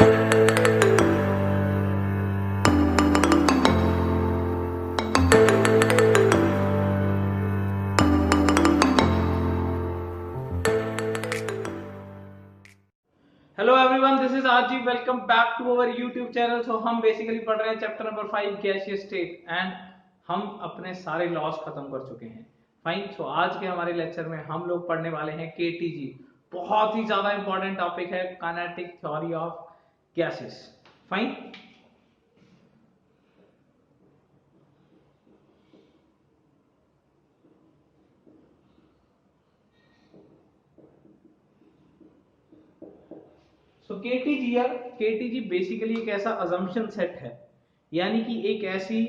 Hello everyone, this is RG. Welcome back to our YouTube channel. So हम basically पढ़ रहे हैं chapter number 5 gaseous state and हम अपने सारे लॉस खत्म कर चुके हैं। फाइन। सो आज के हमारे लेक्चर में हम लोग पढ़ने वाले हैं केटीजी। बहुत ही ज्यादा इंपॉर्टेंट टॉपिक है, kinetic theory of gases. Fine. So KTG basically एक ऐसा अजम्पशन सेट है, यानी कि एक ऐसी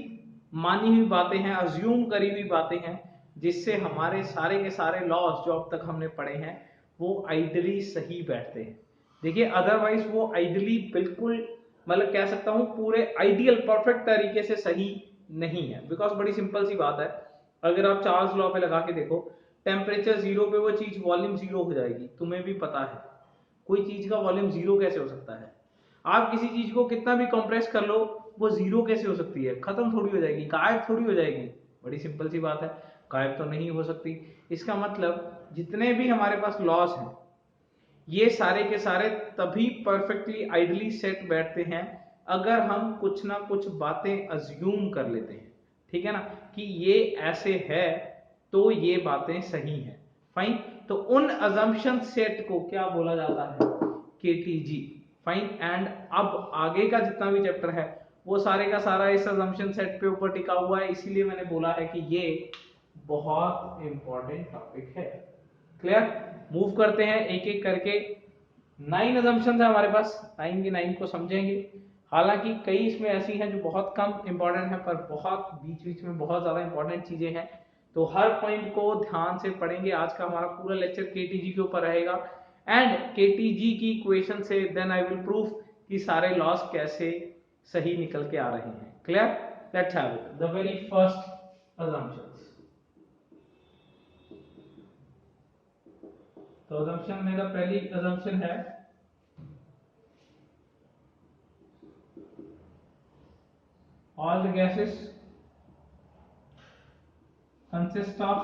मानी हुई बातें हैं, अज्यूम करी हुई बातें हैं, जिससे हमारे सारे के सारे लॉस जो अब तक हमने पढ़े हैं वो आइडली सही बैठते हैं। देखिए, अदरवाइज वो आइडली बिल्कुल, मतलब कह सकता हूं पूरे आइडियल परफेक्ट तरीके से सही नहीं है। बिकॉज बड़ी सिंपल सी बात है, अगर आप चार्ल्स लॉ पे लगा के देखो, टेम्परेचर जीरो पे वो चीज वॉल्यूम जीरो हो जाएगी। तुम्हें भी पता है कोई चीज का वॉल्यूम जीरो कैसे हो सकता है। आप किसी चीज को कितना भी कंप्रेस कर लो, वो जीरो कैसे हो सकती है? खत्म थोड़ी हो जाएगी, गायब थोड़ी हो जाएगी। बड़ी सिंपल सी बात है, गायब तो नहीं हो सकती। इसका मतलब जितने भी हमारे पास लॉस हैं, ये सारे के सारे तभी परफेक्टली आइडली सेट बैठते हैं अगर हम कुछ ना कुछ बातें अज्यूम कर लेते हैं। ठीक है ना, कि ये ऐसे है तो ये बातें सही हैं। फाइन। तो उन अजम्पशन सेट को क्या बोला जाता है? केटीजी। फाइन। एंड अब आगे का जितना भी चैप्टर है वो सारे का सारा इस अजम्पशन सेट पे ऊपर टिका हुआ है, इसीलिए मैंने बोला है कि ये बहुत इंपॉर्टेंट टॉपिक है। क्लियर? मूव करते हैं एक एक करके। 9 अजम्पशन है हमारे पास, 9 की 9 को समझेंगे। हालांकि कई इसमें ऐसी हैं जो बहुत कम इंपॉर्टेंट है, पर बहुत बीच बीच में बहुत ज्यादा इंपॉर्टेंट चीजें हैं। तो हर पॉइंट को ध्यान से पढ़ेंगे। आज का हमारा पूरा लेक्चर केटीजी के ऊपर रहेगा एंड केटीजी की इक्वेशन से देन आई विल प्रूफ कि सारे लॉस कैसे सही निकल के आ रहे हैं। Clear? Let's have it. The very first assumptions. तो अजम्पशन मेरा पहली अजम्पशन है, all the gases consist of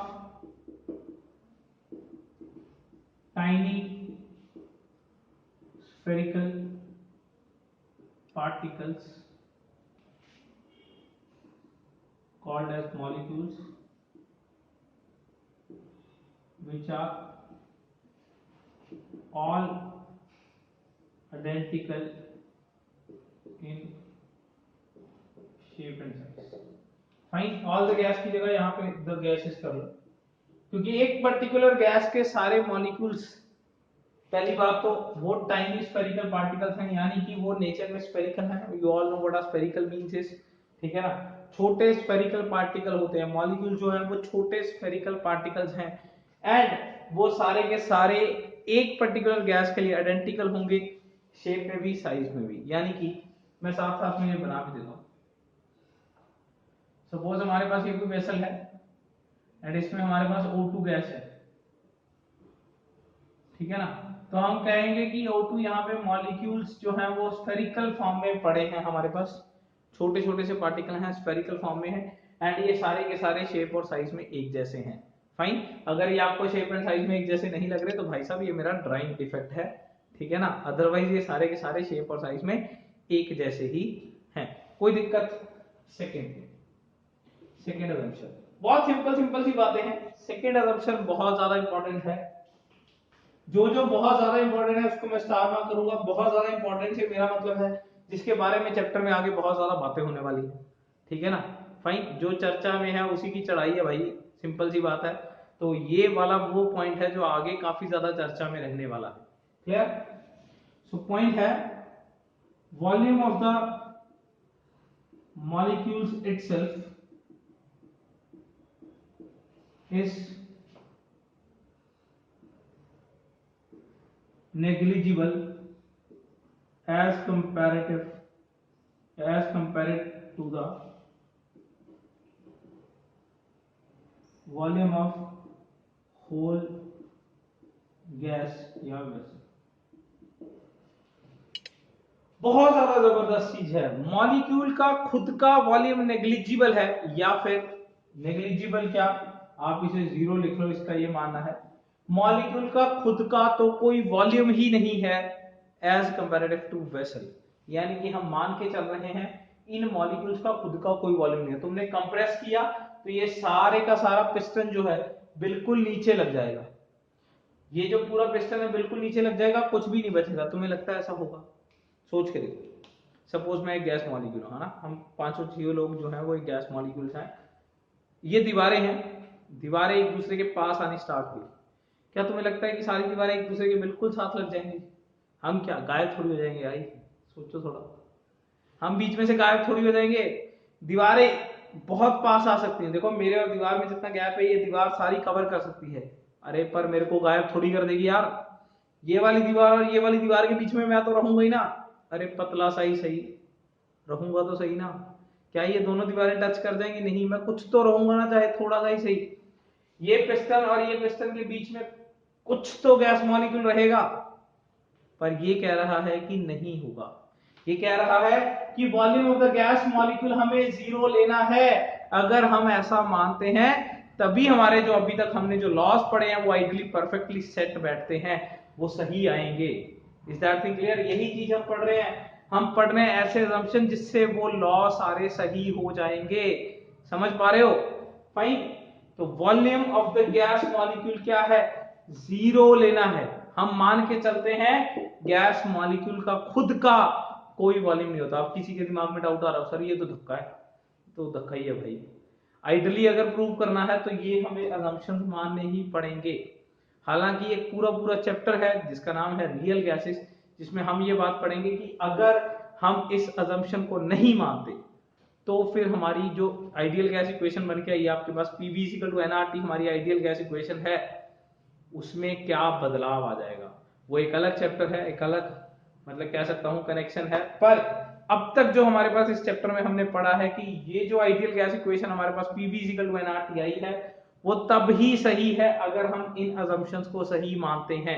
tiny spherical particles called as molecules, which are all identical in shape and size. Fine. All the gas की जगह यहाँ पे the gases कर लो, क्योंकि एक पर्टिकुलर गैस के सारे मॉलिक्यूल्स, पहली बात तो वो टाइनी स्फेरिकल पार्टिकल्स हैं, यानी कि वो नेचर में स्फेरिकल हैं। You all know what are spherical means is, ठीक है ना। छोटे स्फेरिकल पार्टिकल होते हैं, मॉलिक्यूल जो है वो छोटे स्फेरिकल पार्टिकल्स हैं एंड वो सारे के सारे एक पर्टिकुलर गैस के लिए आइडेंटिकल होंगे, शेप में भी साइज में भी। यानी कि मैं साथ साथ में ये बना भी देता हूं। सपोज हमारे पास ये कोई वेसल है एंड इसमें हमारे पास O2 गैस है, ठीक है ना। तो हम कहेंगे कि O2 यहाँ पे मॉलिक्यूल्स जो हैं वो स्फेरिकल फॉर्म में पड़े हैं हमारे पास, छोटे छोटे से पार्टिकल हैं, स्फेरिकल फॉर्म में है एंड ये सारे के सारे शेप और साइज में एक जैसे हैं। फाइन। अगर ये आपको शेप एंड साइज में एक जैसे नहीं लग रहे तो भाई साहब ये मेरा ड्राइंग डिफेक्ट है, ठीक है ना। अदरवाइज ये सारे के सारे शेप और साइज में एक जैसे ही हैं, कोई दिक्कत। सेकेंड अजम्पशन बहुत सिंपल सिंपल सी बातें हैं। सेकेंड अजम्पशन बहुत ज्यादा इंपॉर्टेंट है। जो जो बहुत ज्यादा इंपॉर्टेंट है उसको मैं स्टार मार्क करूंगा। बहुत ज्यादा इंपॉर्टेंट से मेरा मतलब है जिसके बारे में चैप्टर में आगे बहुत ज्यादा बातें होने वाली है, ठीक है ना। फाइन। जो चर्चा में है उसी की चढ़ाई है भाई, सिंपल सी बात है। तो ये वाला वो पॉइंट है जो आगे काफी ज्यादा चर्चा में रहने वाला है। क्लियर? सो पॉइंट है, volume of the molecules itself is negligible as compared to the volume of whole gas या वैसे बहुत ज्यादा जबरदस्त चीज है। मॉलिक्यूल का खुद का वॉल्यूम नेग्लिजिबल है, या फिर नेग्लिजिबल क्या, आप इसे जीरो लिख लो, इसका ये मानना है मॉलिक्यूल का खुद का तो कोई वॉल्यूम ही नहीं है एज कंपैरेटिव टू वेसल। यानी कि हम मान के चल रहे हैं इन मॉलिक्यूल्स का खुद का कोई वॉल्यूम नहीं है। तुमने कंप्रेस किया तो ये सारे का सारा पिस्टन जो है बिल्कुल नीचे लग जाएगा, ये जो पूरा पिस्टन है बिल्कुल नीचे लग जाएगा, कुछ भी नहीं बचेगा। तुम्हें लगता है ऐसा होगा? सोच के देखो। सपोज मैं एक गैस मॉलिक्यूल हूं, है ना, हम पांचों छह लोग जो है वो एक गैस मॉलिक्यूल्स हैं, ये दीवारें हैं, दीवारें एक दूसरे के पास आनी स्टार्ट हुई, क्या तुम्हें लगता है कि सारी दीवारें एक दूसरे के बिल्कुल साथ लग जाएंगी? हम क्या गायब थोड़ी हो जाएंगे भाई, सोचो थोड़ा, हम बीच में से गायब थोड़ी हो जाएंगे। दीवारें बहुत पास आ सकती हैं, देखो मेरे और दीवार में जितना गैप है ये दीवार सारी कवर कर सकती है, अरे पर मेरे को गायब थोड़ी कर देगी यार। ये वाली दीवार और ये वाली दीवार के बीच में मैं तो रहूंगा ही ना, अरे पतला सा ही सही रहूंगा तो सही ना। क्या ये दोनों दीवारें टच कर जाएंगी? नहीं, मैं कुछ तो रहूंगा ना, चाहे थोड़ा सा ही सही। ये पिस्टन और ये पिस्टन के बीच में कुछ तो गैस मॉलिक्यूल रहेगा, पर ये कह रहा है कि नहीं होगा। ये कह रहा है कि volume of the gas molecule हमें जीरो लेना है। अगर हम ऐसा मानते हैं तभी हमारे जो अभी तक हमने जो लॉस पढ़े हैं वो आइडियली परफेक्टली सेट बैठते हैं, वो सही आएंगे। Is that thing clear? यही चीज हम पढ़ रहे हैं, हम पढ़ रहे हैं ऐसे assumption जिससे वो लॉ सारे सही हो जाएंगे। समझ पा रहे हो? फाइन। तो volume of the gas molecule क्या है? जीरो लेना है। हम मान के चलते हैं गैस मॉलिक्यूल का खुद का कोई वॉल्यूम नहीं होता। अब किसी के दिमाग में डाउट आ रहा हो, सर ये तो धक्का है, तो धक्का ही है भाई। आइडली अगर प्रूव करना है तो ये हमें assumptions मानने ही पड़ेंगे। हालांकि एक पूरा पूरा चैप्टर है जिसका नाम है रियल गैसेस, जिसमें हम ये बात पढ़ेंगे कि अगर हम इस assumption को नहीं मानते तो फिर हमारी जो आइडियल गैस इक्वेशन बन के आई, आपके पास पीवी इक्वल टू एनआरटी हमारी आइडियल गैस इक्वेशन है, उसमें क्या बदलाव आ जाएगा वो एक अलग चैप्टर है, एक अलग मतलब कह सकता हूं कनेक्शन है। पर अब तक जो हमारे पास इस चैप्टर में हमने पढ़ा है कि ये जो आइडियल गैस इक्वेशन हमारे पास पीवी इक्वल टू एनआरटी आई है वो तब ही सही है अगर हम इन assumptions को सही मानते हैं।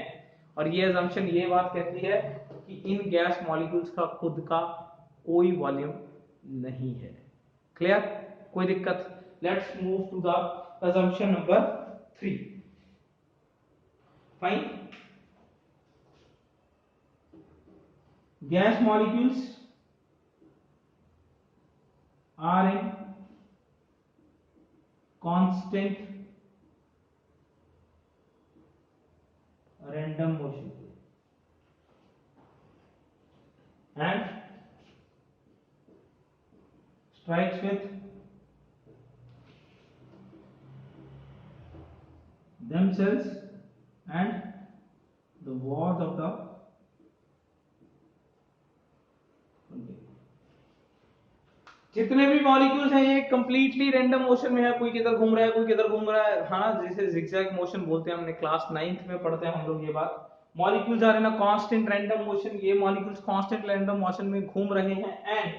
और ये assumption ये बात कहती है कि इन गैस मॉलिक्यूल्स का खुद का कोई वॉल्यूम नहीं है। क्लियर? कोई दिक्कत? Let's move to the assumption number 3। Fine. gas molecules are in constant random motion and strikes with themselves and the walls of the जितने भी मॉलिक्यूल्स हैं ये कंप्लीटली रैंडम मोशन में है, कोई किधर घूम रहा है कोई किधर घूम रहा है, हाँ, जिसे जिगजैग मोशन बोलते हैं, हमने क्लास 9th में पढ़ते हैं हम लोग ये बात। Molecules are in a constant random motion, ये मॉलिक्यूल्स कांस्टेंट रैंडम मोशन में घूम रहे हैं एंड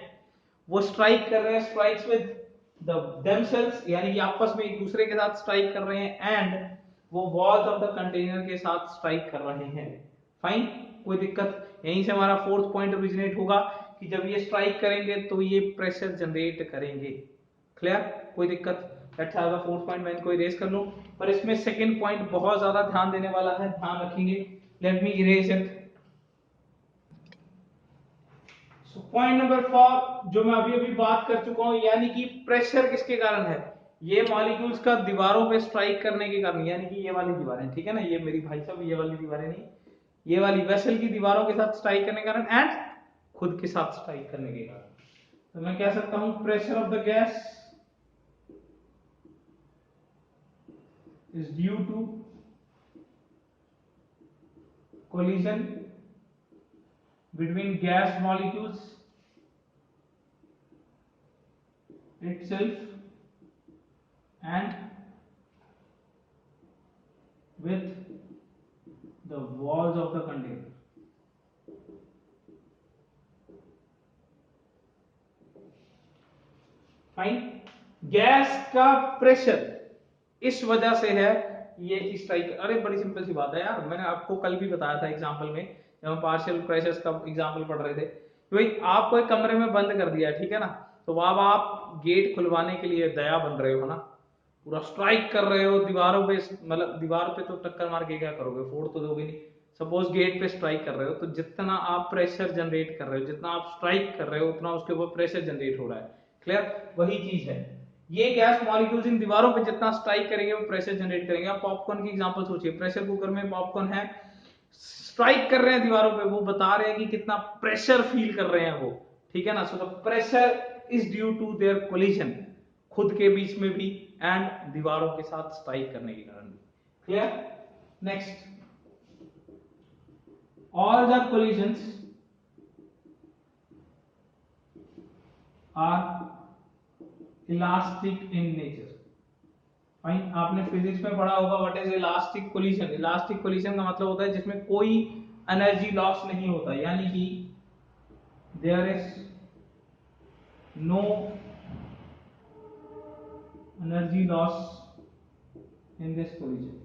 वो स्ट्राइक कर रहे हैं, स्ट्राइक्स विद देमसेल्व्स, यानी कि आपस में एक दूसरे के साथ स्ट्राइक कर रहे हैं एंड वो वॉल्स ऑफ द कंटेनर के साथ स्ट्राइक कर रहे हैं। फाइन, कोई दिक्कत? यहीं से हमारा फोर्थ पॉइंट ओरिजिनेट होगा कि जब ये स्ट्राइक करेंगे तो ये प्रेशर जनरेट करेंगे। क्लियर? कोई दिक्कत? Let's have the fourth point, मैं इनको इरेज कर लूं, पर इसमें सेकंड पॉइंट बहुत ज्यादा ध्यान देने वाला है, ध्यान रखेंगे। Let me erase it. So point number 4 जो मैं अभी अभी बात कर चुका हूं, यानी कि प्रेशर किसके कारण है? ये मॉलिक्यूल्स का दीवारों पे स्ट्राइक करने के कारण, यानी कि ये वाली दीवारें, ठीक है ना, ये मेरी भाई साहब ये वाली दीवारें नहीं, ये वाली वेसल की दीवारों के साथ स्ट्राइक करने के कारण एंड खुद के साथ स्ट्राइक करने के कारण, तो मैं कह सकता हूं pressure of the gas is due to collision between gas molecules itself and with the walls of the container. Fine. Gas का प्रेशर इस वजह से है ये स्ट्राइक, अरे बड़ी सिंपल सी बात है यार, मैंने आपको कल भी बताया था एग्जांपल में, जब हम पार्शियल प्रेशर्स का एग्जांपल पढ़ रहे थे, भाई आपको एक कमरे में बंद कर दिया, ठीक है ना, तो अब आप गेट खुलवाने के लिए दया बन रहे हो ना, पूरा स्ट्राइक कर रहे हो दीवारों पे, मतलब दीवार पे तो टक्कर मार के क्या करोगे, फोड़ तो दोगे नहीं। सपोज गेट पे स्ट्राइक कर रहे हो, तो जितना आप प्रेशर जनरेट कर रहे हो, जितना आप स्ट्राइक कर रहे हो, उतना उसके ऊपर प्रेशर जनरेट हो रहा है। क्लियर? वही चीज है, ये गैस मॉलिक्यूल्स इन दीवारों पे जितना स्ट्राइक करेंगे वो प्रेशर जनरेट करेंगे। आप पॉपकॉर्न की एग्जांपल सोचिए, प्रेशर कुकर में पॉपकॉर्न है, स्ट्राइक कर रहे हैं दीवारों पे, वो बता रहे हैं कि कितना प्रेशर फील कर रहे हैं वो, ठीक है ना। So the pressure is due to their collision, खुद के बीच में भी एंड दीवारों के साथ स्ट्राइक करने के कारण भी। Clear? Next, all the collisions are elastic in nature. Fine, आपने फिजिक्स में पढ़ा होगा what is elastic collision. Elastic collision का मतलब होता है जिसमें कोई एनर्जी लॉस नहीं होता, यानी कि there is no energy loss in this collision.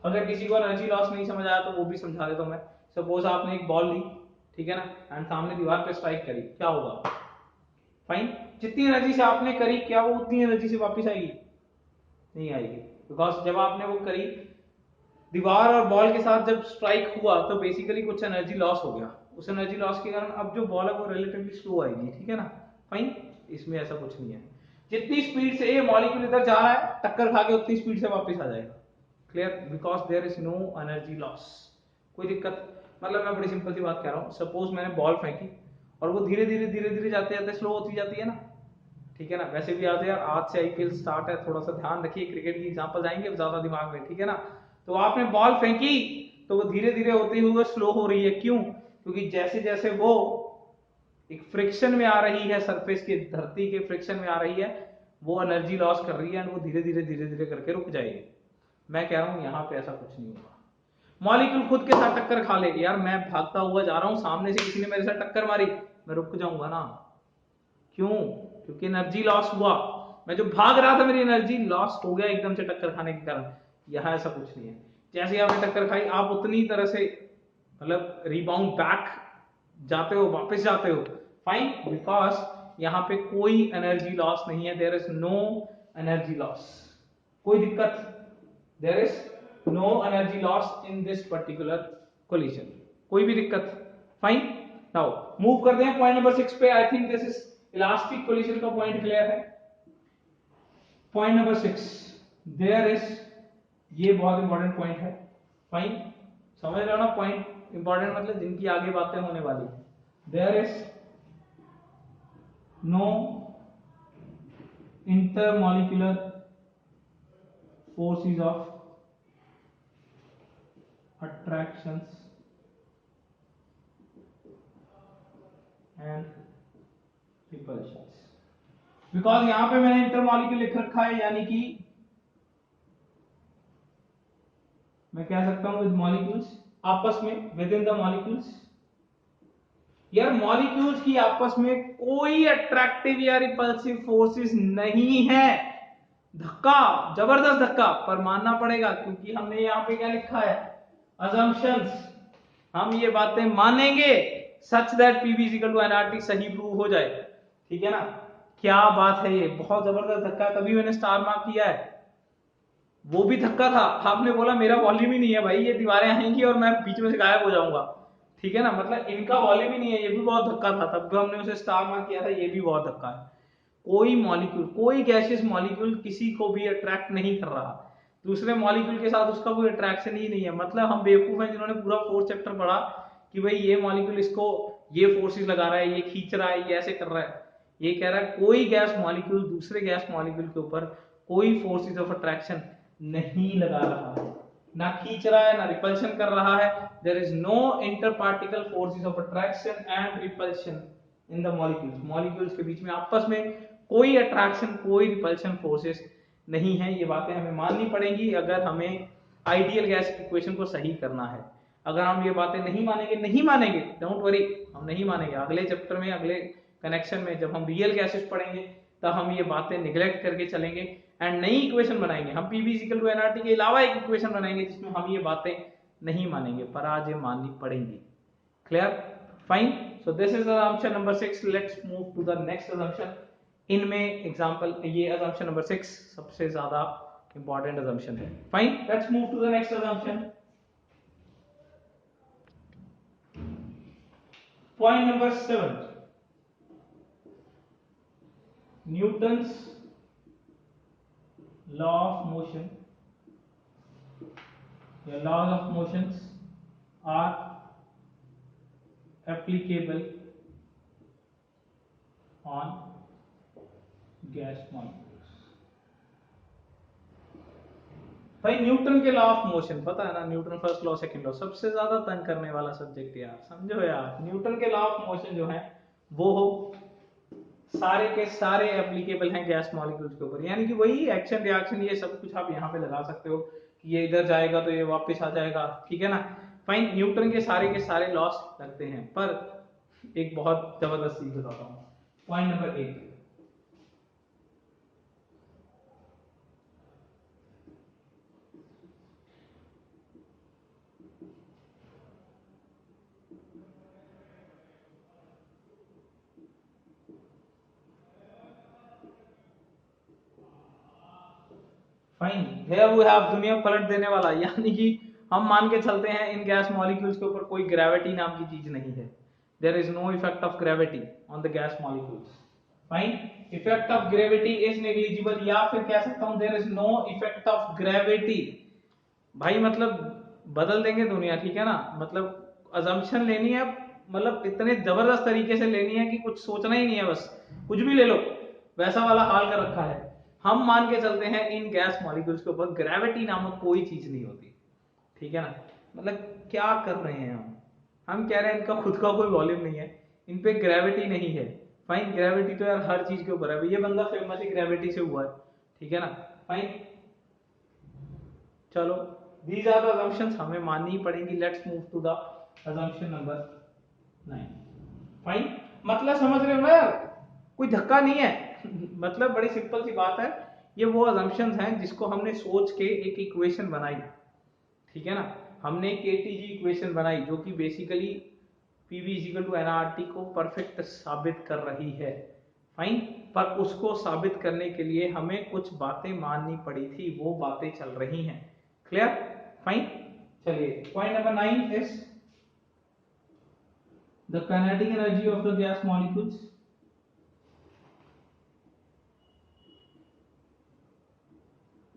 अगर किसी को एनर्जी लॉस नहीं समझ आया तो वो भी समझा देता हूं मैं। सपोज आपने एक बॉल ली, ठीक है ना, एंड सामने दीवार पे स्ट्राइक करी, क्या होगा? फाइन, जितनी एनर्जी से आपने करी, क्या वो उतनी एनर्जी से वापस आएगी? नहीं आएगी, बिकॉज जब आपने वो करी, दीवार और बॉल के साथ जब स्ट्राइक हुआ, तो बेसिकली कुछ एनर्जी लॉस हो गया। उस एनर्जी लॉस के कारण अब जो बॉल है वो रिलेटिवली स्लो आएगी, ठीक है ना। फाइन, इसमें ऐसा कुछ नहीं है, जितनी स्पीड से ये मॉलिक्यूल इधर जा रहा है, टक्कर खा के उतनी स्पीड से वापस आ जाएगा। Clear? Because there is no energy loss. कोई दिक्कत? मतलब मैं बड़ी सिंपल सी बात कह रहा हूँ, सपोज मैंने बॉल फेंकी और वो धीरे धीरे जाते जाते स्लो होती जाती है ना, ठीक है ना। वैसे भी आज यार, आज से आईपीएल स्टार्ट है, थोड़ा सा ध्यान रखिए, क्रिकेट की एग्जांपल आएंगे ज्यादा दिमाग में, ठीक है ना। तो आपने बॉल फेंकी तो वो धीरे धीरे होते हुए स्लो हो रही है, क्यों? क्योंकि जैसे जैसे वो एक फ्रिक्शन में आ रही है, सरफेस के, धरती के फ्रिक्शन में आ रही है, वो एनर्जी लॉस कर रही है एंड वो धीरे धीरे करके रुक जाएगी। मैं कह रहा हूं यहाँ पे ऐसा कुछ नहीं होगा। मॉलिक्यूल खुद के साथ टक्कर खा ले, यार मैं भागता हुआ जा रहा हूं, सामने से किसी ने मेरे साथ टक्कर मारी, मैं रुक जाऊंगा ना, क्यों? क्योंकि एनर्जी लॉस हुआ, मैं जो भाग रहा था मेरी एनर्जी लॉस हो गया एकदम से टक्कर खाने के कारण। यहाँ ऐसा कुछ नहीं है, जैसे आपने टक्कर खाई आप उतनी तरह से मतलब रिबाउंड बैक जाते हो, वापस जाते हो। फाइन, बिकॉज यहाँ पे कोई एनर्जी लॉस नहीं है, there is no energy loss. कोई दिक्कत? There is no energy loss in this particular collision, कोई भी दिक्कत? फाइन, नाउ मूव करते हैं पॉइंट नंबर 6 पे। I think this is elastic collision का पॉइंट क्लियर है। पॉइंट नंबर 6, देयर इज, ये बहुत इंपॉर्टेंट पॉइंट है। फाइन, समझ रहे हो ना, पॉइंट इंपॉर्टेंट मतलब जिनकी आगे बातें होने वाली। There is no intermolecular forces of attractions and repulsions। Because यहां पे मैंने इंटरमॉलिक्यूल लिख रखा है, यानी कि मैं कह सकता हूं विद मॉलिक्यूल्स, आपस में, विद इन द मॉलिक्यूल्स। यार मॉलिक्यूल्स की आपस में कोई अट्रैक्टिव या रिपल्सिव फोर्सेस नहीं है। धक्का, जबरदस्त धक्का, पर मानना पड़ेगा क्योंकि हमने यहाँ पे क्या लिखा है, assumptions। हम ये बातें मानेंगे सच that PV is equal to NRT सही प्रूव हो जाए, ठीक है ना। क्या बात है, ये बहुत जबरदस्त धक्का, तभी मैंने स्टार मार्क किया है। वो भी धक्का था, आपने बोला मेरा वॉल्यूम ही नहीं है भाई, ये दीवारें आएंगी और मैं बीच में से गायब हो जाऊंगा, ठीक है ना, मतलब इनका वॉल्यूम ही नहीं है, ये भी बहुत धक्का था, तब हमने उसे स्टार मार्क किया था, ये भी बहुत धक्का है। कोई मॉलिक्यूल, कोई गैसियस मॉलिक्यूल किसी को भी अट्रैक्ट नहीं कर रहा, दूसरे मॉलिक्यूल के साथ उसका कोई अट्रैक्शन ही नहीं है। मतलब हम बेवकूफ हैं जिन्होंने पूरा फोर्थ चैप्टर पढ़ा कि भाई ये मॉलिक्यूल इसको ये फोर्सेस लगा रहा है, ये खींच रहा है, ये ऐसे कर रहा है। ये कह रहा है कोई गैस मॉलिक्यूल दूसरे गैस मॉलिक्यूल के ऊपर कोई फोर्सेस ऑफ अट्रैक्शन नहीं लगा रहा है, ना खींच रहा है, ना रिपल्शन कर रहा है। There is no inter particle forces of attraction and repulsion in the molecules. Molecules के बीच में आपस में कोई अट्रैक्शन, कोई रिपल्शन फोर्सेस नहीं है। ये बातें हमें माननी पड़ेंगी अगर हमें आइडियल गैस इक्वेशन को सही करना है। अगर हम ये बातें नहीं मानेंगे, डोंट वरी, हम नहीं मानेंगे। अगले चैप्टर में, अगले कनेक्शन में जब हम रियल गैसेस पढ़ेंगे तब हम ये बातें निगलेक्ट करके चलेंगे एंड नई इक्वेशन बनाएंगे। हम पीवी इक्वल टू एनआरटी के अलावा एक इक्वेशन बनाएंगे जिसमें हम ये बातें नहीं मानेंगे, पर आज ये माननी पड़ेंगी। Clear, fine. So this is assumption number 6। Let's move to the next assumption। इनमें एग्जांपल, ये assumption नंबर 6 सबसे ज्यादा इंपॉर्टेंट assumption है। Fine, let's move to the next assumption। Point number 7, Newton's law of motion या laws of motions are applicable on gas molecules। भाई Newton के law of motion पता है ना, Newton first law second law, सबसे ज्यादा तंग करने वाला सब्जेक्ट यार, समझो यार। न्यूटन के लॉ ऑफ मोशन जो है वो सारे के सारे एप्लीकेबल हैं गैस मॉलिक्यूल्स के ऊपर, यानी कि वही एक्शन रिएक्शन ये सब कुछ आप यहाँ पे लगा सकते हो कि ये इधर जाएगा तो ये वापस आ जाएगा, ठीक है ना। फाइन, न्यूटन के सारे लॉस लगते हैं, पर एक बहुत जबरदस्त चीज बताता हूं। Point number 1, fine, here we have दुनिया पलट देने वाला, यानी कि हम मान के चलते हैं इन गैस मॉलिक्यूल्स के ऊपर कोई ग्रेविटी नाम की चीज नहीं है। There is no effect of gravity on the gas molecules. Fine, effect of gravity is negligible, या फिर कह सकता हूं there is no effect of gravity. भाई मतलब बदल देंगे दुनिया, ठीक है ना। मतलब अजम्पशन लेनी है, मतलब इतने जबरदस्त तरीके से लेनी है कि कुछ सोचना ही नहीं है, बस कुछ भी ले लो, वैसा वाला हाल कर रखा है। हम मान के चलते हैं इन गैस मॉलिक्यूल्स के ऊपर ग्रेविटी नामक कोई चीज नहीं होती, ठीक है ना। मतलब क्या कर रहे हैं हम कह रहे हैं इनका खुद का कोई वॉल्यूम नहीं है, इन पे ग्रेविटी नहीं है। फाइन, ग्रेविटी तो यार हर चीज के ऊपर है, ये बंदा फेमस ही ग्रेविटी से हुआ है, ठीक है ना। फाइन, चलो these are the assumptions हमें माननी ही पड़ेंगी। Let's move to the assumption number 9। Fine, मतलब समझ रहे हो ना यार, कोई धक्का नहीं है मतलब बड़ी सिंपल सी बात है। ये वो assumptions हैं जिसको हमने सोच के एक इक्वेशन बनाई, ठीक है ना। हमने केटीजी इक्वेशन बनाई जो कि basically PV equal to NRT को परफेक्ट साबित कर रही है। फाइन, पर उसको साबित करने के लिए हमें कुछ बातें माननी पड़ी थी, वो बातें चल रही हैं। Clear, fine. चलिए, point number 9 is the kinetic energy of the gas molecules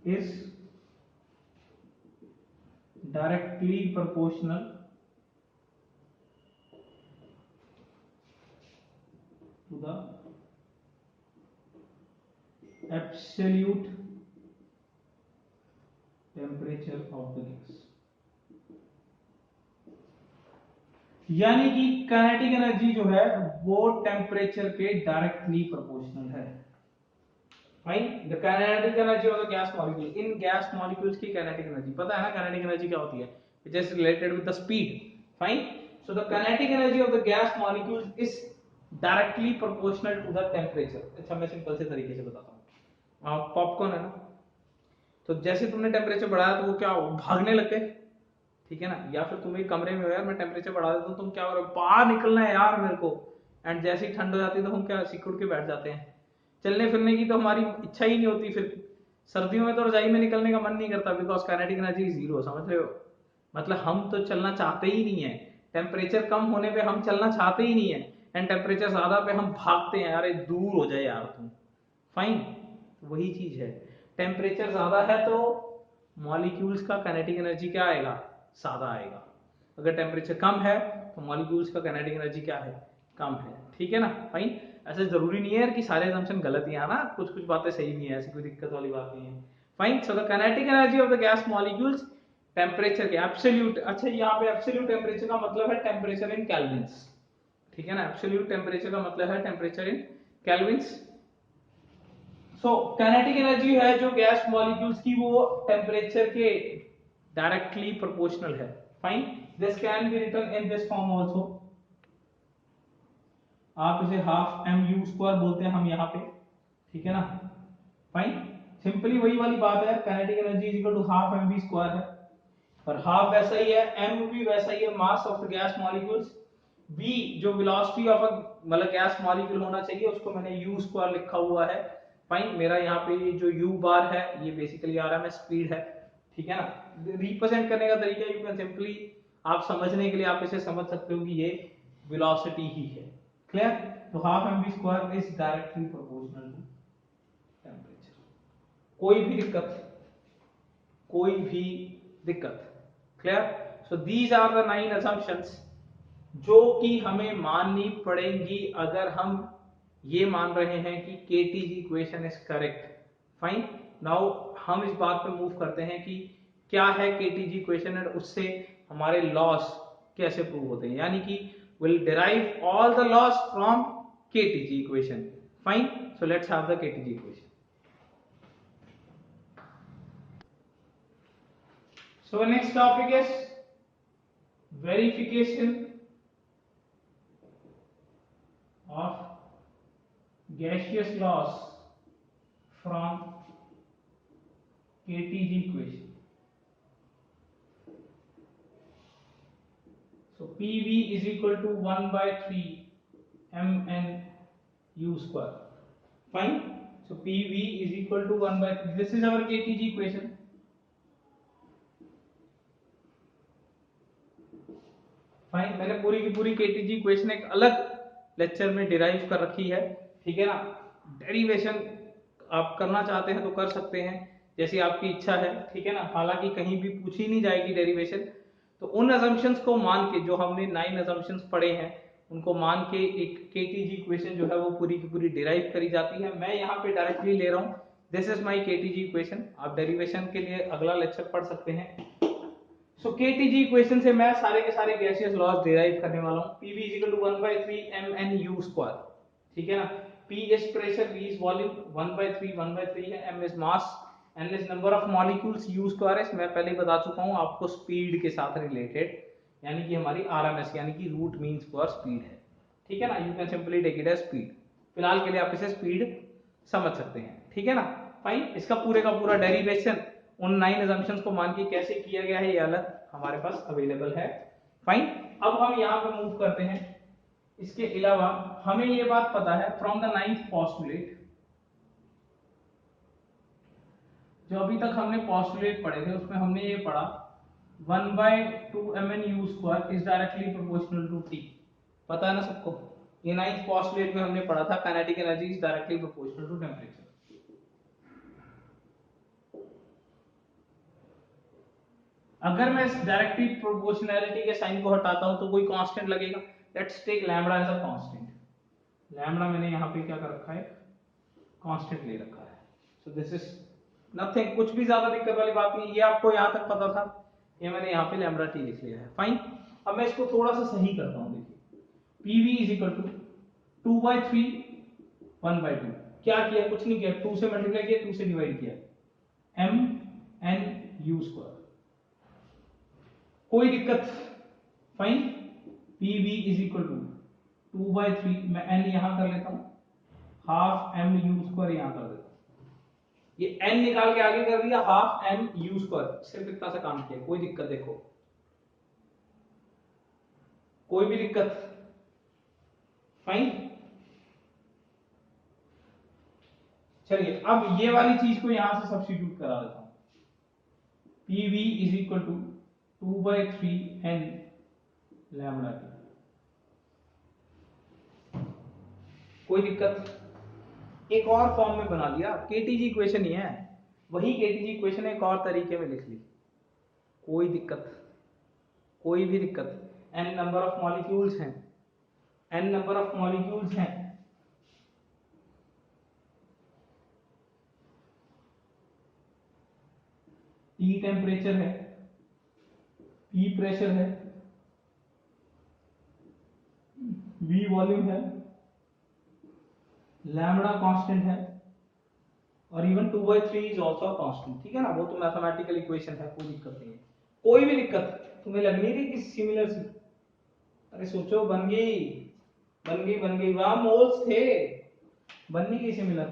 is directly proportional to the absolute temperature of the gas। यानी कि काइनेटिक एनर्जी जो है वो टेम्परेचर के डायरेक्टली प्रोपोर्शनल है। Fine, the kinetic energy of the gas molecule, इन gas molecules की kinetic energy पता है ना, काइनेटिक एनर्जी क्या होती है, it is related with the speed. Fine, so the kinetic energy of the gas molecules is directly proportional to the temperature. अच्छा, मैं सिंपल से तरीके से बताता हूँ। पॉपकॉर्न है ना, तो जैसे तुमने टेम्परेचर बढ़ाया तो वो क्या भागने लग गए, ठीक है ना। या फिर तुम एक कमरे में हो यार, मैं टेम्परेचर बढ़ा देता हूँ, तुम क्या हो रहे हो, बाहर निकलना है यार मेरे को, एंड जैसे ही ठंड हो जाती है तो हम क्या सिकुड़ के बैठ जाते हैं। चलने फिरने की तो हमारी इच्छा ही नहीं होती, फिर सर्दियों में तो रजाई में निकलने का मन नहीं करता, बिकॉज काइनेटिक एनर्जी जीरो, समझ रहे हो। मतलब हम तो चलना चाहते ही नहीं है, टेम्परेचर कम होने पे हम चलना चाहते ही नहीं है, एंड टेम्परेचर ज्यादा पे हम भागते हैं, अरे दूर हो जाए यार तुम। फाइन, वही चीज है, टेम्परेचर ज्यादा है तो मॉलिक्यूल्स का काइनेटिक एनर्जी क्या आएगा, ज्यादा आएगा। अगर टेम्परेचर कम है तो मॉलिक्यूल्स का काइनेटिक एनर्जी क्या है, कम है, ठीक है ना। फाइन, ऐसे जरूरी नहीं है यार कि सारे असम्पशन गलत ही आना, कुछ कुछ बातें सही भी है, ऐसी कोई दिक्कत वाली बात नहीं है। Fine, so the kinetic energy of the gas molecules temperature के एब्सोल्यूट, अच्छा यहाँ पे एब्सोल्यूट टेम्परेचर का मतलब है टेम्परेचर इन केल्विन्स, ठीक है ना। एब्सोल्यूट टेम्परेचर का मतलब है temperature in kelvins. So kinetic energy है जो गैस मॉलिक्यूल्स की, वो टेम्परेचर के डायरेक्टली प्रोपोर्शनल है। Fine, this can be written in this form also, आप इसे हाफ एम यू स्क्वायर बोलते हैं हम यहाँ पे, ठीक है ना। फाइन, सिंपली वही वाली बात है, kinetic energy is equal to half m v square है। और हाफ वैसा ही है, m भी वैसा ही है, mass of gas molecules. v जो वेलोसिटी ऑफ मतलब गैस मॉलिक्यूल होना चाहिए उसको मैंने u स्क्वायर लिखा हुआ है। फाइन, मेरा यहाँ पे जो u बार है ये बेसिकली आरएमएस स्पीड है, ठीक है ना। रिप्रेजेंट करने का तरीका यू कैन सिंपली, आप समझने के लिए आप इसे समझ सकते हो कि ये वेलोसिटी ही है। क्लियर? तो half mv square is directly proportional to temperature. कोई भी दिक्कत, कोई भी दिक्कत? Clear? So these are the 9 assumptions जो कि हमें माननी पड़ेंगी अगर हम ये मान रहे हैं कि KTG equation is correct. Fine, now हम इस बात पे मूव करते हैं कि क्या है केटीजी इक्वेशन और उससे हमारे लॉस कैसे प्रूव होते हैं, यानी कि will derive all the loss from KTG equation. Fine, so let's have the KTG equation. So next topic is verification of gaseous loss from KTG equation. So PV is equal to 1 by 3 mn u square. Fine. So PV is equal to 1 by 3. This is our KTG equation. Fine, मैंने पूरी की पूरी KTG equation एक अलग lecture में derive कर रखी है, ठीक है ना। डेरिवेशन आप करना चाहते हैं तो कर सकते हैं, जैसी आपकी इच्छा है, ठीक है ना। हालांकि कहीं भी पूछी नहीं जाएगी डेरिवेशन, तो उन अजम्पशंस को मान के, जो हमने 9 अजम्पशंस पढ़े हैं उनको मान के एक केटीजी इक्वेशन जो है वो पूरी की पूरी डिराइव करी जाती है। मैं यहाँ पे डायरेक्टली ले रहा हूँ, this is my KTG equation. आप डेरिवेशन के लिए अगला लेक्चर पढ़ सकते हैं। सो केटीजी इक्वेशन से मैं सारे के सारे गैसियस लॉस डिराइव करने वाला हूं। PV is equal to 1 by 3 mnu square, ठीक है ना। P is pressure, V is volume, 1 by 3 है, m is mass, n is number of molecules, u square है, मैं पहले ही बता चुका हूं आपको, स्पीड के साथ रिलेटेड, यानी कि हमारी आरएमएस यानी कि रूट मीन स्क्वायर स्पीड है, ठीक है ना। You can simply take it as speed. फिलहाल के लिए आप इसे स्पीड समझ सकते हैं, ठीक है ना। फाइन, इसका पूरे का पूरा डेरिवेशन उन 9 assumptions को मान के कैसे किया गया है ये अलग हमारे पास अवेलेबल है। फाइन, अब हम यहाँ पे मूव करते हैं। इसके अलावा हमें ये बात पता है फ्रॉम द 9th पोस्टुलेट, जो अभी तक हमने पोस्टुलेट पढ़े थे उसमें हमने ये पढ़ा 1 by 2 mn u square is directly proportional to T। पता है ना सबको, ये 9th पोस्टुलेट में हमने पढ़ा था kinetic energy is directly proportional to temperature. अगर मैं इस डायरेक्टली प्रोपोर्शनैलिटी के साइन को हटाता हूं तो कोई कांस्टेंट लगेगा। Let's take lambda as a constant. Lambda मैंने यहां पे क्या कर रखा है, कांस्टेंट ले रखा है। सो दिस इज नथिंग, कुछ भी ज्यादा दिक्कत वाली बात नहीं, ये आपको यहां तक पता था, ये मैंने यहां पे लैम्बडा टी लिख लिया है। फाइन, अब मैं इसको थोड़ा सा सही करता हूं। देखिए PV is equal to 2 by 3 1 by 2, क्या किया, कुछ नहीं किया, 2 से मल्टीप्लाई किया, 2 से डिवाइड किया, m n u स्क्वायर, कोई दिक्कत। Fine, PV is equal to 2 by 3, मैं n यहां कर लेता हूं, हाफ m u स्क्वायर यहां कर देता हूं, ये n निकाल के आगे कर दिया, हाफ m u स्क्वायर, सिर्फ इतना सा काम किया, कोई दिक्कत? देखो कोई भी दिक्कत? फाइन, चलिए अब ये वाली चीज को यहां से सब्स्टिट्यूट करा देता हूं। PV is equal to 2 by 3 n lambda T, कोई दिक्कत? एक और फॉर्म में बना लिया, केटीजी इक्वेशन ही है, वही केटीजी इक्वेशन एक और तरीके में लिख ली, कोई दिक्कत? कोई भी दिक्कत? n नंबर ऑफ मॉलिक्यूल्स हैं, n नंबर ऑफ मॉलिक्यूल्स हैं, T टेम्परेचर है, P प्रेशर है, V वॉल्यूम है, लैम्बडा कांस्टेंट है, और even 2 by 3 is also constant, ठीक है ना। वो तो मैथमेटिकल इक्वेशन है, कोई दिक्कत नहीं है। कोई भी दिक्कत तुम्हें लग नहीं रही कि सिमिलर सी? अरे सोचो, बन गई बन गई बन गई, वहां मोल्स थे, बन नहीं गई सिमिलर?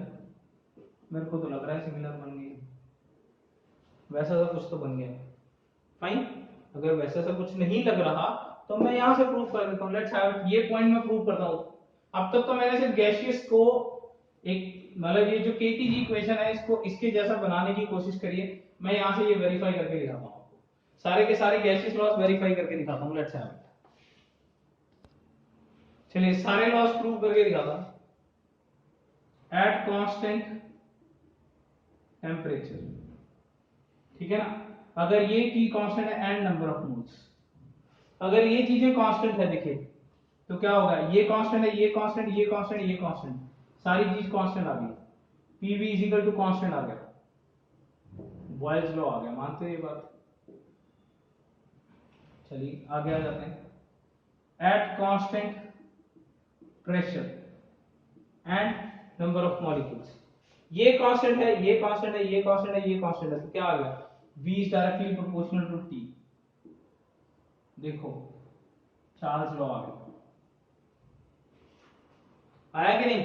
मेरे को तो लग रहा है सिमिलर बन गई, वैसा तो कुछ तो बन गया। फाइन, अगर वैसा सा कुछ नहीं लग रहा तो मैं यहां से प्रूव कर देता हूं। लेट्स हैव इट, ये पॉइंट मैं प्रूव करता हूं। अब तक तो मैंने सिर्फ गैसियस को एक मतलब ये जो केटीजी इक्वेशन है इसको इसके जैसा बनाने की कोशिश करी है। मैं यहां से ये वेरीफाई करके दिखाता हूं आपको, सारे के सारे गैसियस लॉस वेरीफाई करके दिखाता हूं। लेट्स हैव इट, चलिए सारे लॉस प्रूव करके दिखाता हूं। एट कांस्टेंट टेम्परेचर, ठीक है ना, अगर ये की कांस्टेंट है एंड नंबर ऑफ मोल्स, अगर ये चीजें कांस्टेंट है देखिए तो क्या होगा, ये कांस्टेंट है, ये कांस्टेंट, ये कांस्टेंट, ये कांस्टेंट, सारी चीज कांस्टेंट आ गई। PV is equal to constant आ गया, बॉयल्स लॉ आ गया, मानते हो ये बात? चलिए आगे आ जाते हैं। At constant pressure and number of molecules, ये कांस्टेंट है, ये कांस्टेंट है, ये कांस्टेंट है, ये कांस्टेंट है, तो क्या आ गया, V is directly proportional to T। देखो चार्ल्स लॉ आ गया, आया कि नहीं?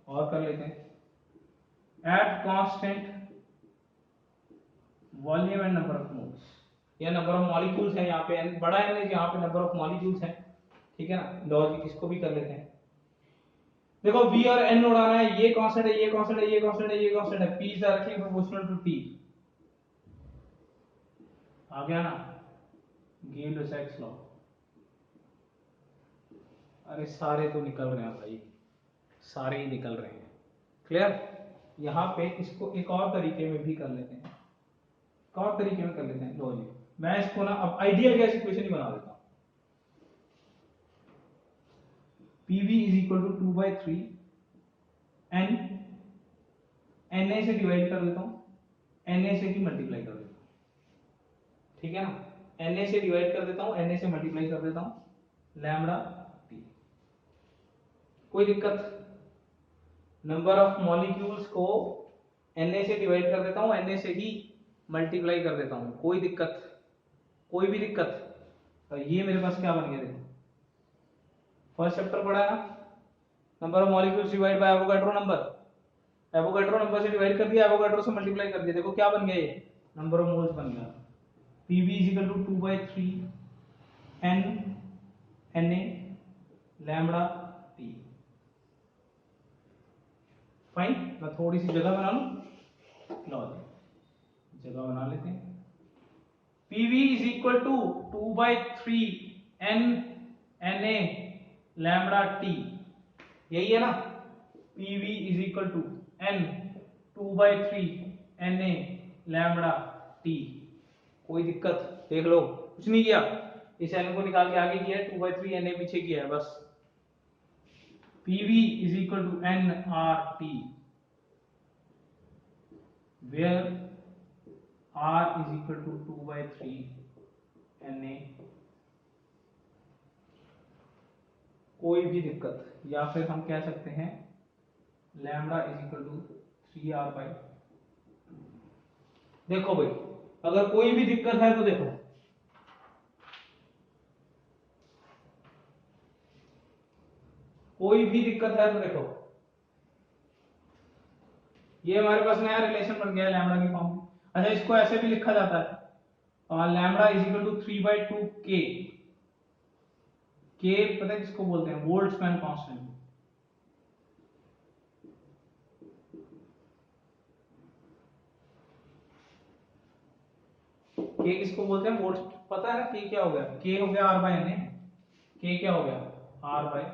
और कर लेते हैं। At constant volume and number of moles, या नंबर ऑफ मॉलिक्यूल्स है यहाँ पे, बड़ा है यहाँ पे नंबर ऑफ मॉलिक्यूल्स है, ठीक है ना, लॉजिक इसको भी कर लेते हैं। देखो V और N उड़ाना है, ये कांस्टेंट है, ये कांस्टेंट है, ये कांस्टेंट है, ये कांस्टेंट है, P is directly proportional to T। आ गया ना गिब्स लॉ। अरे सारे तो निकल रहे हैं भाई, सारे ही निकल रहे हैं, क्लियर? यहाँ पे इसको एक और तरीके में भी कर लेते हैं, एक और तरीके में कर लेते हैं। लो जी, मैं इसको ना अब आइडियल गैस इक्वेशन ही बना देता हूँ। PV is equal to 2/3 N, Na से डिवाइड कर देता हूँ, Na से भी मल्टीप्लाई कर देता हूँ, ठीक है ना, Na से डिवाइड कर देता हूँ, Na से मल्टीप्लाई कर देता हूँ, लैम्बडा T। कोई दिक्कत? नंबर ऑफ मॉलिक्यूल्स को Na से डिवाइड कर देता हूँ, Na से ही मल्टीप्लाई कर देता हूँ, कोई दिक्कत? कोई भी दिक्कत? तो ये मेरे पास क्या बन गया, देखो फर्स्ट चैप्टर पढ़ा है ना, number of molecules divide by Avogadro number, Avogadro number से डिवाइड कर दिया, एवोगाड्रो से मल्टीप्लाई कर दिया, देखो क्या बन गया, ये नंबर ऑफ मोल्स बन गया। PV is equal to 2/3 N Na lambda T। Fine, मैं थोड़ी सी जगह बना लूं, लो जगह बना लेते हैं। PV is equal to 2/3 N Na lambda T, यही है ना, PV is equal to N 2/3 Na lambda T। कोई दिक्कत? देख लो, कुछ नहीं किया, इस N को निकाल के आगे किया है, 2/3 Na पीछे किया है बस। PV is equal to nRT, where R is equal to 2/3 Na। कोई भी दिक्कत? या फिर हम कह सकते हैं lambda is equal to 3R/2। देखो भाई, अगर कोई भी दिक्कत है तो देखो, कोई भी दिक्कत है तो देखो, ये हमारे पास नया रिलेशन बन गया है लैम्बडा की फॉर्म में। अच्छा, इसको ऐसे भी लिखा जाता है, lambda is equal to 3/2 K। K पता है किसको बोलते हैं? Boltzmann constant. K किसको बोलते हैं? बोल्ट, पता है ना K क्या हो गया? K हो गया R/Na, K क्या हो गया? R/Na।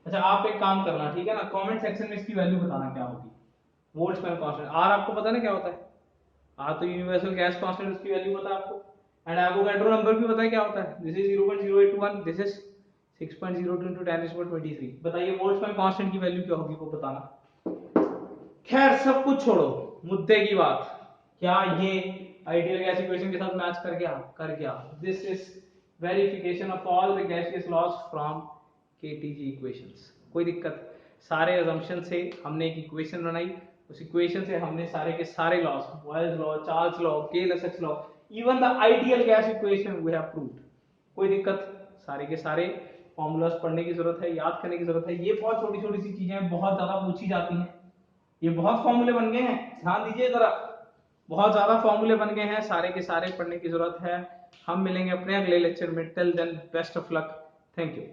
अच्छा, आप एक काम करना, ठीक है ना, कमेंट सेक्शन में इसकी वैल्यू बताना क्या होगी, बोल्ट्जमैन कांस्टेंट। R आपको पता ना क्या होता है? R तो यूनिवर्सल गैस कांस्टेंट, उसकी वैल्यू पता है आपको, एंड एवोगाड्रो नंबर भी पता है क्या होता है? This is 0.0821, this is 6.02 into 10⁻23। बताइए बोल्ट्जमैन कांस्टेंट की वैल्यू क्या होगी, वो बताना। खैर सब कुछ छोड़ो, मुद्दे की बात, क्या ये आइडियल गैस इक्वेशन के साथ मैच कर गया? This is verification of all the gaseous laws from KTG equations. कोई दिक्कत? सारे अजम्पशन से हमने एक इक्वेशन बनाई, उस इक्वेशन से हमने सारे के सारे laws, Boyle's law, Charles law, Gay Lussac's law, even the ideal gas equation we have proved. कोई दिक्कत? सारे के सारे फॉर्मूलास पढ़ने की जरूरत है, याद करने की जरूरत है, ये बहुत छोटी छोटी सी चीजें बहुत ज्यादा पूछी जाती हैं, ये बहुत फॉर्मूले बन गए हैं, ध्यान दीजिए जरा। बहुत ज्यादा फॉर्मूले बन गए हैं, सारे के सारे पढ़ने की जरूरत है। हम मिलेंगे अपने अगले लेक्चर में। Till then best of luck, thank you.